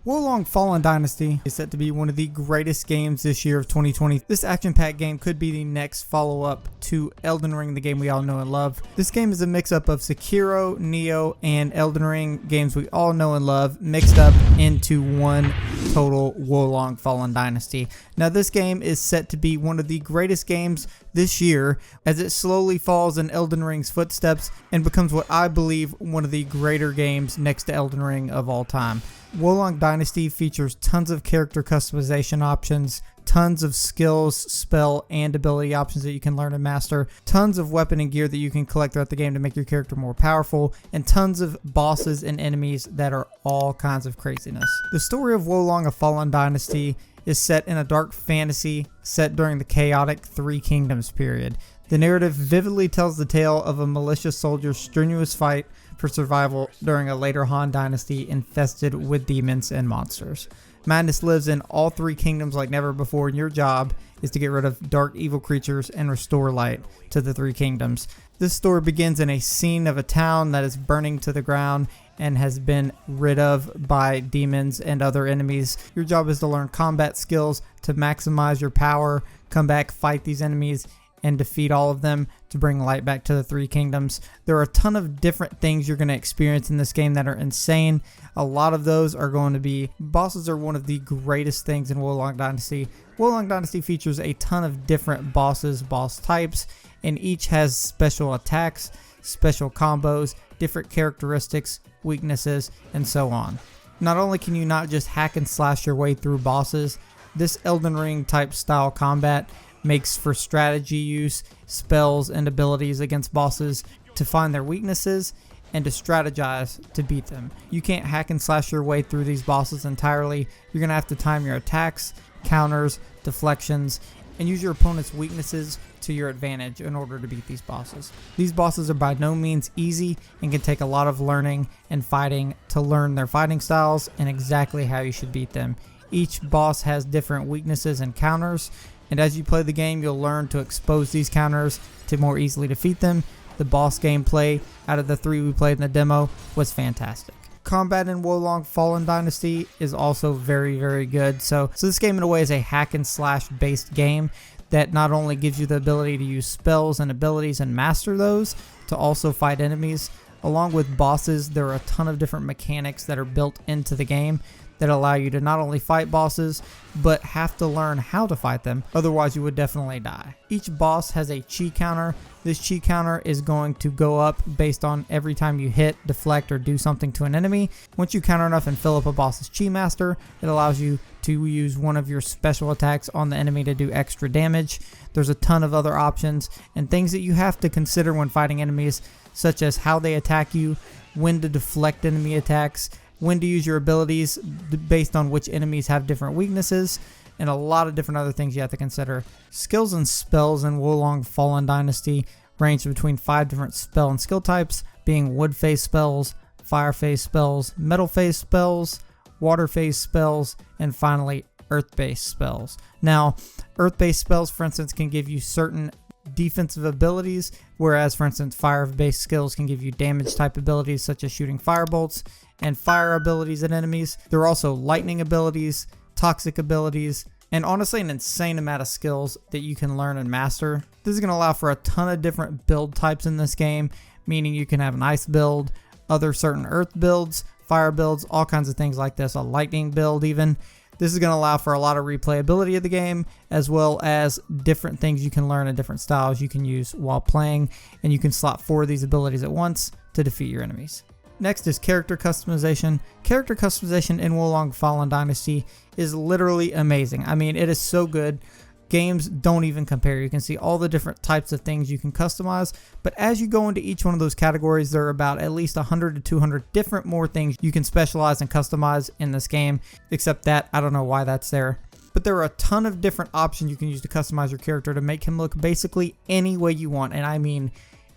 Wolong Fallen Dynasty is set to be one of the greatest games this year of 2020. This action-packed game could be the next follow-up to Elden Ring, the game we all know and love. This game is a mix-up of Sekiro, Neo, and Elden Ring, games we all know and love, mixed up into one total Wolong Fallen Dynasty. Now this game is set to be one of the greatest games this year as it slowly falls in Elden Ring's footsteps and becomes what I believe one of the greater games next to Elden Ring of all time. Wolong Dynasty features tons of character customization options, tons of skills, spell, and ability options that you can learn and master, tons of weapon and gear that you can collect throughout the game to make your character more powerful, and tons of bosses and enemies that are all kinds of craziness. The story of Wolong: A Fallen Dynasty is set in a dark fantasy set during the chaotic Three Kingdoms period. The narrative vividly tells the tale of a malicious soldier's strenuous fight for survival during a later Han dynasty infested with demons and monsters. Madness lives in all three kingdoms like never before, and your job is to get rid of dark evil creatures and restore light to the three kingdoms. This story begins in a scene of a town that is burning to the ground and has been rid of by demons and other enemies. Your job is to learn combat skills to maximize your power, come back, fight these enemies, and defeat all of them to bring light back to the three kingdoms. There are a ton of different things you're going to experience in this game that are insane. A lot of those are going to be bosses. Are one of the greatest things in Wolong Dynasty. Wolong Dynasty features a ton of different bosses, boss types, and each has special attacks, special combos, different characteristics, weaknesses, and so on. Not only can you not just hack and slash your way through bosses, this Elden Ring type style combat makes for strategy use, spells, and abilities against bosses to find their weaknesses and to strategize to beat them. You can't hack and slash your way through these bosses entirely. You're going to have to time your attacks, counters, deflections, and use your opponent's weaknesses to your advantage in order to beat these bosses. These bosses are by no means easy and can take a lot of learning and fighting to learn their fighting styles and exactly how you should beat them. Each boss has different weaknesses and counters, and as you play the game, you'll learn to expose these counters to more easily defeat them. The boss gameplay out of the three we played in the demo was fantastic. Combat in Wolong Fallen Dynasty is also very, very good. So this game in a way is a hack and slash based game that not only gives you the ability to use spells and abilities and master those, to also fight enemies. Along with bosses, there are a ton of different mechanics that are built into the game that allow you to not only fight bosses, but have to learn how to fight them, otherwise you would definitely die. Each boss has a chi counter. This chi counter is going to go up based on every time you hit, deflect, or do something to an enemy. Once you counter enough and fill up a boss's chi master, it allows you to use one of your special attacks on the enemy to do extra damage. There's a ton of other options and things that you have to consider when fighting enemies, such as how they attack you, when to deflect enemy attacks, when to use your abilities based on which enemies have different weaknesses, and a lot of different other things you have to consider. Skills and spells in Wolong Fallen Dynasty range between 5 different spell and skill types, being wood phase spells, fire phase spells, metal phase spells, water phase spells, and finally earth based spells. Now, earth based spells, for instance, can give you certain defensive abilities, whereas for instance fire based skills can give you damage type abilities such as shooting firebolts and fire abilities at enemies. There are also lightning abilities, toxic abilities, and honestly an insane amount of skills that you can learn and master. This is going to allow for a ton of different build types in this game, meaning you can have an ice build, other certain earth builds, fire builds, all kinds of things like this, a lightning build even. This is going to allow for a lot of replayability of the game, as well as different things you can learn and different styles you can use while playing, and you can slot 4 of these abilities at once to defeat your enemies. Next is character customization. Character customization in Wolong Fallen Dynasty is literally amazing. I mean, it is so good. Games don't even compare. You can see all the different types of things you can customize, but as you go into each one of those categories, there are about at least 100 to 200 different more things you can specialize and customize in this game, except that I don't know why that's there. But there are a ton of different options you can use to customize your character to make him look basically any way you want, and I mean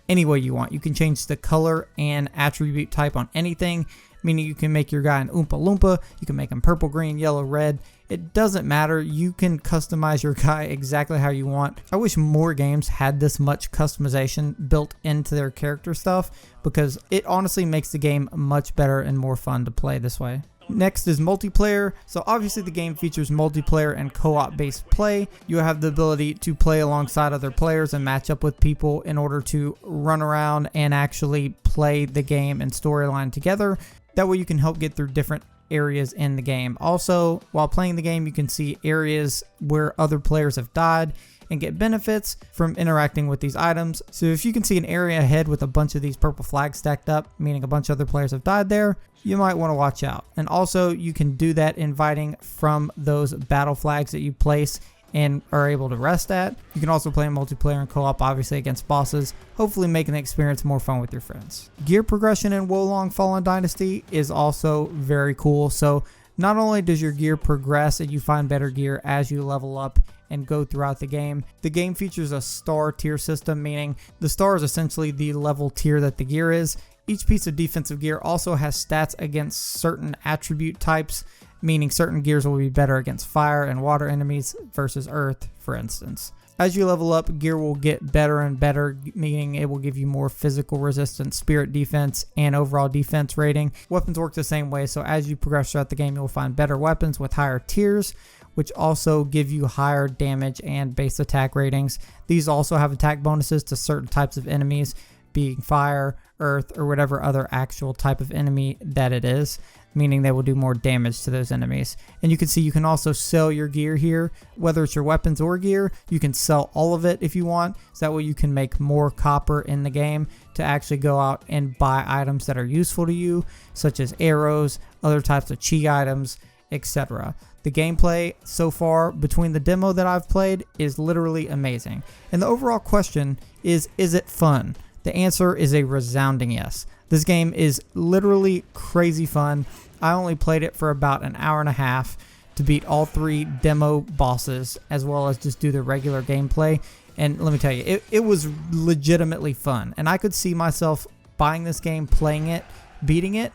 any way you want. You can change the color and attribute type on anything, meaning you can make your guy an Oompa Loompa, you can make him purple, green, yellow, red. It doesn't matter. You can customize your guy exactly how you want. I wish more games had this much customization built into their character stuff, because it honestly makes the game much better and more fun to play this way. Next is multiplayer. So obviously the game features multiplayer and co-op based play. You have the ability to play alongside other players and match up with people in order to run around and actually play the game and storyline together. That way you can help get through different areas in the game. Also, while playing the game, you can see areas where other players have died and get benefits from interacting with these items. So if you can see an area ahead with a bunch of these purple flags stacked up, meaning a bunch of other players have died there, you might want to watch out. And also you can do that inviting from those battle flags that you place and are able to rest at. You can also play in multiplayer and co-op, obviously against bosses, hopefully making the experience more fun with your friends. Gear progression in Wo Long Fallen Dynasty is also very cool. So not only does your gear progress and you find better gear as you level up and go throughout the game features a star tier system, meaning the star is essentially the level tier that the gear is. Each piece of defensive gear also has stats against certain attribute types, meaning certain gears will be better against fire and water enemies versus earth, for instance. As you level up, gear will get better and better, meaning it will give you more physical resistance, spirit defense, and overall defense rating. Weapons work the same way, so as you progress throughout the game, you'll find better weapons with higher tiers, which also give you higher damage and base attack ratings. These also have attack bonuses to certain types of enemies, being fire, earth, or whatever other actual type of enemy that it is, meaning they will do more damage to those enemies. And you can see you can also sell your gear here, whether it's your weapons or gear. You can sell all of it if you want, so that way you can make more copper in the game to actually go out and buy items that are useful to you, such as arrows, other types of chi items, etc. The gameplay so far between the demo that I've played is literally amazing. And the overall question is it fun? The answer is a resounding yes. This game is literally crazy fun. I only played it for about an hour and a half to beat all 3 demo bosses, as well as just do the regular gameplay. And let me tell you, it was legitimately fun. And I could see myself buying this game, playing it, beating it,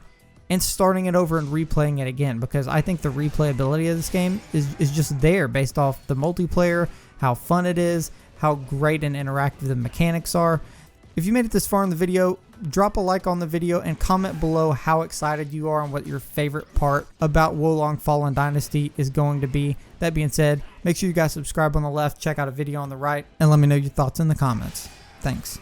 and starting it over and replaying it again, because I think the replayability of this game is just there based off the multiplayer, how fun it is, how great and interactive the mechanics are. If you made it this far in the video, drop a like on the video and comment below how excited you are and what your favorite part about Wo Long Fallen Dynasty is going to be. That being said, make sure you guys subscribe on the left, check out a video on the right, and let me know your thoughts in the comments. Thanks.